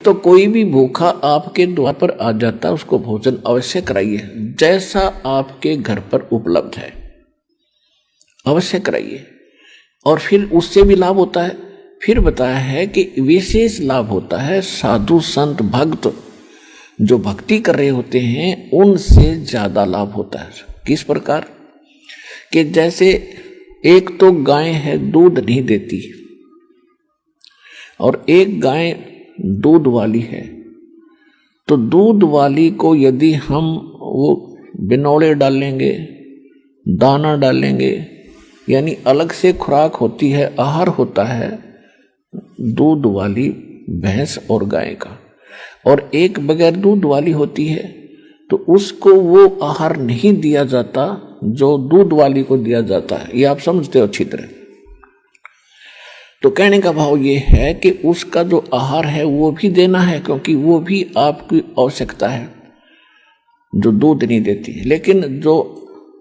तो कोई भी भूखा आपके द्वार पर आ जाता है उसको भोजन अवश्य कराइए, जैसा आपके घर पर उपलब्ध है अवश्य कराइए। और फिर उससे भी लाभ होता है। फिर बताया है कि विशेष लाभ होता है साधु संत भक्त जो भक्ति कर रहे होते हैं उनसे ज्यादा लाभ होता है। किस प्रकार कि जैसे एक तो गाय है दूध नहीं देती और एक गाय दूध वाली है, तो दूध वाली को यदि हम वो बिनौले डालेंगे, दाना डालेंगे, यानी अलग से खुराक होती है, आहार होता है दूध वाली भैंस और गाय का, और एक बगैर दूध वाली होती है, तो उसको वो आहार नहीं दिया जाता जो दूध वाली को दिया जाता है। ये आप समझते हो अच्छी तरह। तो कहने का भाव ये है कि उसका जो आहार है वो भी देना है, क्योंकि वो भी आपकी आवश्यकता है जो दूध नहीं देती। लेकिन जो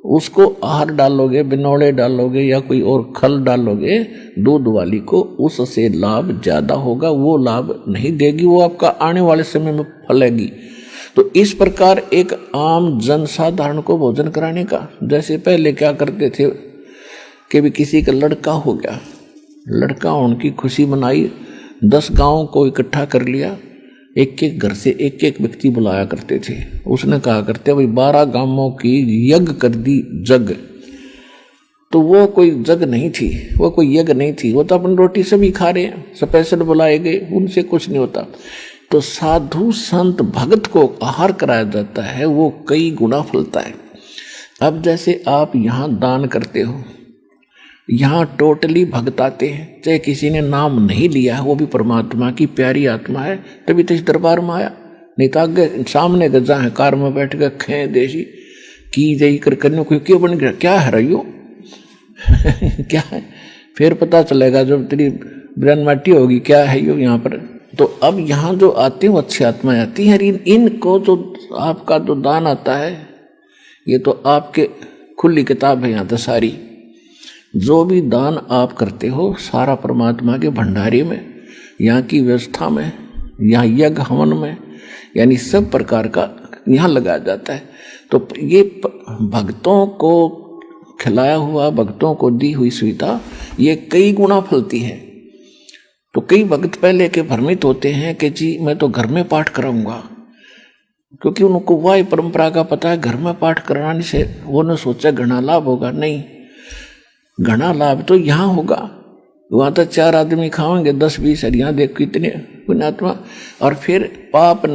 उसको आहार डालोगे, बिनौले डालोगे या कोई और खल डालोगे दूध वाली को, उससे लाभ ज्यादा होगा, वो लाभ नहीं देगी, वो आपका आने वाले समय में फलेगी। तो इस प्रकार एक आम जनसाधारण को भोजन कराने का, जैसे पहले क्या करते थे कि भी किसी का लड़का हो गया, लड़का उनकी खुशी मनाई, 10 गांव को इकट्ठा कर लिया, एक एक घर से एक एक व्यक्ति बुलाया करते थे। उसने कहा करते भाई 12 गांवों की यज्ञ कर दी जग। तो वो कोई जग नहीं थी, वो कोई यज्ञ नहीं थी, वो तो अपनी रोटी सभी खा रहे हैं, स्पेशल बुलाए गए, उनसे कुछ नहीं होता। तो साधु संत भगत को आहार कराया जाता है, वो कई गुना फलता है। अब जैसे आप यहाँ दान करते हो, यहाँ टोटली भक्त आते हैं, चाहे किसी ने नाम नहीं लिया है, वो भी परमात्मा की प्यारी आत्मा है, तभी तो इस दरबार में आया। नहीं तो आगे सामने गजा है, कार में बैठ कर खे देशी की जई कर करने को क्यों बन गया, क्या है रही क्या है, फिर पता चलेगा जब तेरी ब्रन माटी होगी क्या है यो यहाँ पर। तो अब यहाँ जो आते हैं वो अच्छी आत्माएं आती हैं। इनको जो आपका जो दान आता है, ये तो आपके खुली किताब है यहाँ तो सारी, जो भी दान आप करते हो सारा परमात्मा के भंडारे में, यहाँ की व्यवस्था में, यहाँ यज्ञ हवन में, यानी सब प्रकार का यहाँ लगाया जाता है। तो ये भक्तों को खिलाया हुआ, भक्तों को दी हुई सुविधा ये कई गुना फलती है। तो कई भक्त पहले के भ्रमित होते हैं कि जी मैं तो घर में पाठ कराऊंगा, क्योंकि उनको वह परंपरा का पता है घर में पाठ कराने से वो ने सोचा घना लाभ होगा। नहीं, घना लाभ तो यहाँ होगा, वहां तो 4 आदमी खाएंगे 10-20, यहाँ देख कितने पुण्यात्मा। और फिर पाप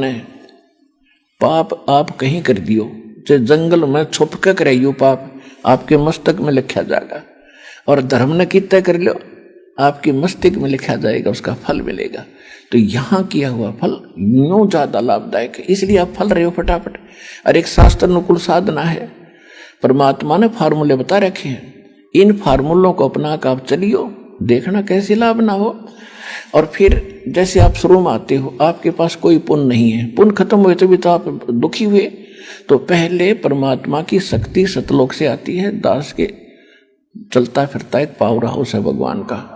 आप कहीं कर दियो, चाहे जंगल में छुप के कराइयो, पाप आपके मस्तक में लिखा जाएगा, और धर्म ने कितना कर लो आपके मस्तिष्क में लिखा जाएगा, उसका फल मिलेगा। तो यहाँ किया हुआ फल यूं ज्यादा लाभदायक है, इसलिए आप फल रहे हो फटाफट। और एक शास्त्र अनुकूल साधना है, परमात्मा ने फार्मूले बता रखे हैं, इन फार्मूलों को अपना कर आप चलियो, देखना कैसे लाभ ना हो। और फिर जैसे आप शुरू में आते हो, आपके पास कोई पुण्य नहीं है, पुण्य खत्म हुए तो भी तो आप दुखी हुए। तो पहले परमात्मा की शक्ति सतलोक से आती है, दास के चलता फिरता एक पावर हाउस है भगवान का,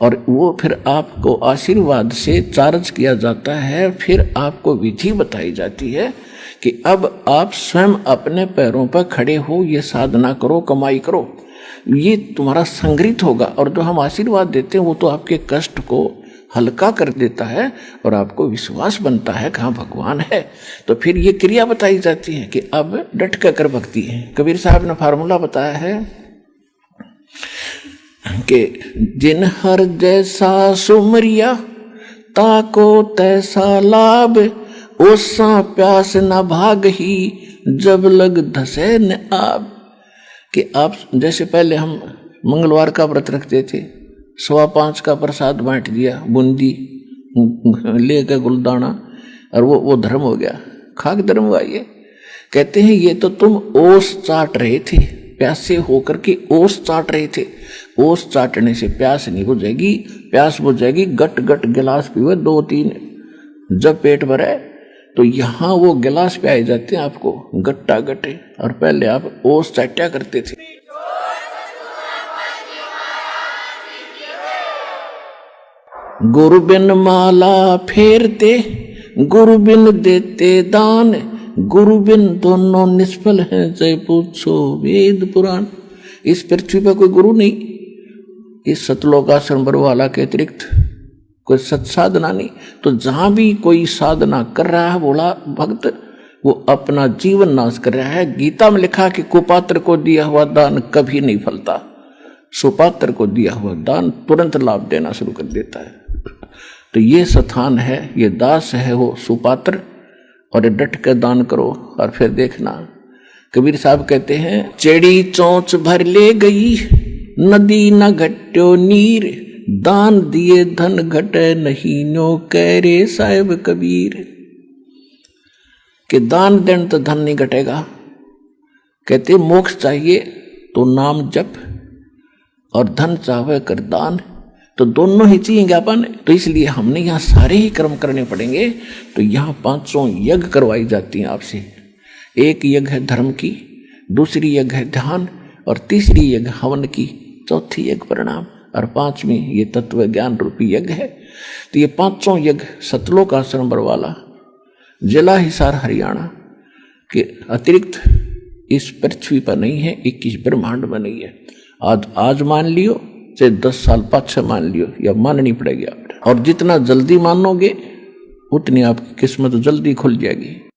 और वो फिर आपको आशीर्वाद से चार्ज किया जाता है। फिर आपको विधि बताई जाती है कि अब आप स्वयं अपने पैरों पर खड़े हो, ये साधना करो, कमाई करो, ये तुम्हारा संग्रहित होगा। और जो हम आशीर्वाद देते हैं वो तो आपके कष्ट को हल्का कर देता है और आपको विश्वास बनता है कि हाँ भगवान है। तो फिर ये क्रिया बताई जाती है कि अब डट कर भक्ति है। कबीर साहब ने फार्मूला बताया है कि जिन हर जैसा सुमरिया ताको तैसा लाभ, ओसा प्यास न भाग ही जब लग धसे न आब। कि आप जैसे पहले हम मंगलवार का व्रत रखते थे, 5:15 का प्रसाद बांट दिया, बूंदी लेकर गुलदाना, और वो धर्म हो गया, खाक धर्म हुआ। ये कहते हैं ये तो तुम ओस चाट रहे थे, प्यासे होकर के ओस चाट रहे थे। ओस चाटने से प्यास नहीं बुझेगी, प्यास बुझेगी गट गट गिलास पीवे 2-3, जब पेट भरे तो यहाँ वो गिलास पियाए जाते हैं आपको गट्टा गट्टे, और पहले आप ओस चाट्या करते थे। गुरु बिन माला फेरते, गुरु बिन देते दान, गुरु बिन दोनों निष्फल हैं, जय पूछो वेद पुराण। इस पृथ्वी पर कोई गुरु नहीं, इस सतलोक आश्रम बरवाला के अतिरिक्त कोई सत्साधना नहीं। तो जहां भी कोई साधना कर रहा है बोला भक्त, वो अपना जीवन नाश कर रहा है। गीता में लिखा कि कुपात्र को दिया हुआ दान कभी नहीं फलता, सुपात्र को दिया हुआ दान तुरंत लाभ देना शुरू कर देता है। तो ये स्थान है, ये दास है वो सुपात्र, और डट कर दान करो और फिर देखना। कबीर साहब कहते हैं, चेड़ी चोंच भर ले गई, नदी न घट्यो नीर, दान दिए धन घटे नहीं, नो कह रे साहिब कबीर। कि दान देन तो धन नहीं घटेगा। कहते मोक्ष चाहिए तो नाम जप, और धन चाहे कर दान, तो दोनों ही चाहिए ज्ञापन। तो इसलिए हमने यहाँ सारे ही कर्म करने पड़ेंगे। तो यहाँ 500 यज्ञ करवाई जाती हैं आपसे। एक यज्ञ है धर्म की, दूसरी यज्ञ है ध्यान, और तीसरी यज्ञ हवन की, चौथी यज्ञ प्रणाम, और पांचवी ये तत्व ज्ञान रूपी यज्ञ है। तो ये 500 यज्ञ सतलोक आश्रम बरवाला, जिला हिसार हरियाणा के अतिरिक्त इस पृथ्वी पर नहीं है, 21 ब्रह्मांड में नहीं है। आज मान लियो, चाहे 10 साल पाछे मान लियो, या माननी पड़ेगी आप। और जितना जल्दी मानोगे उतनी आपकी किस्मत जल्दी खुल जाएगी।